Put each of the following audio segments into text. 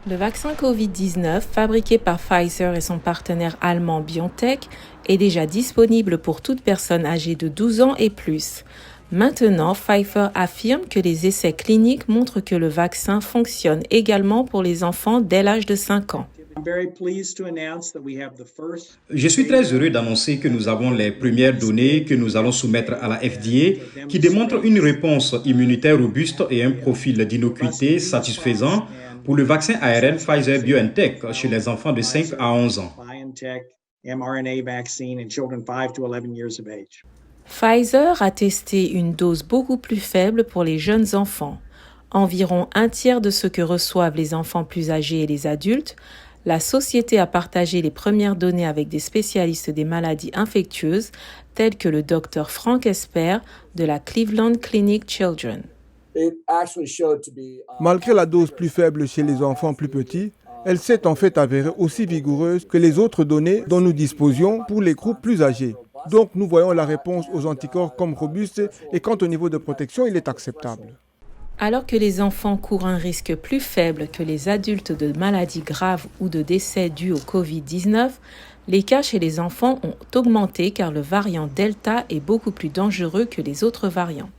Le vaccin Covid-19, fabriqué par Pfizer et son partenaire allemand BioNTech, est déjà disponible pour toute personne âgée de 12 ans et plus. Maintenant, Pfizer affirme que les essais cliniques montrent que le vaccin fonctionne également pour les enfants dès l'âge de 5 ans. Je suis très heureux d'annoncer que nous avons les premières données que nous allons soumettre à la FDA qui démontrent une réponse immunitaire robuste et un profil d'innocuité satisfaisant pour le vaccin ARN Pfizer-BioNTech chez les enfants de 5 à 11 ans. Pfizer a testé une dose beaucoup plus faible pour les jeunes enfants, environ un tiers de ce que reçoivent les enfants plus âgés et les adultes. La société a partagé les premières données avec des spécialistes des maladies infectieuses tels que le docteur Frank Esper de la Cleveland Clinic Children. Malgré la dose plus faible chez les enfants plus petits, elle s'est en fait avérée aussi vigoureuse que les autres données dont nous disposions pour les groupes plus âgés. Donc nous voyons la réponse aux anticorps comme robuste et quant au niveau de protection, il est acceptable. Alors que les enfants courent un risque plus faible que les adultes de maladies graves ou de décès dus au Covid-19, les cas chez les enfants ont augmenté car le variant Delta est beaucoup plus dangereux que les autres variants.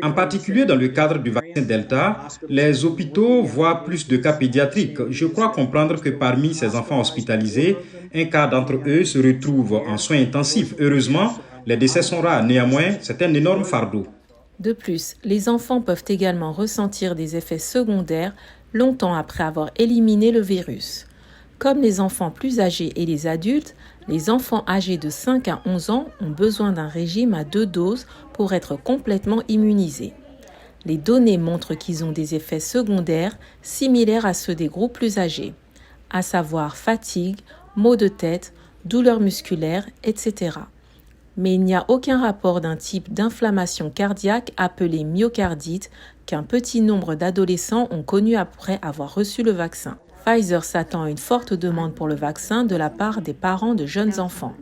En particulier dans le cadre du vaccin Delta, les hôpitaux voient plus de cas pédiatriques. Je crois comprendre que parmi ces enfants hospitalisés, un quart d'entre eux se retrouve en soins intensifs. Heureusement, les décès sont rares. Néanmoins, c'est un énorme fardeau. De plus, les enfants peuvent également ressentir des effets secondaires longtemps après avoir éliminé le virus. Comme les enfants plus âgés et les adultes, les enfants âgés de 5 à 11 ans ont besoin d'un régime à 2 doses pour être complètement immunisés. Les données montrent qu'ils ont des effets secondaires similaires à ceux des groupes plus âgés, à savoir fatigue, maux de tête, douleurs musculaires, etc. Mais il n'y a aucun rapport d'un type d'inflammation cardiaque appelé myocardite qu'un petit nombre d'adolescents ont connu après avoir reçu le vaccin. Pfizer s'attend à une forte demande pour le vaccin de la part des parents de jeunes enfants.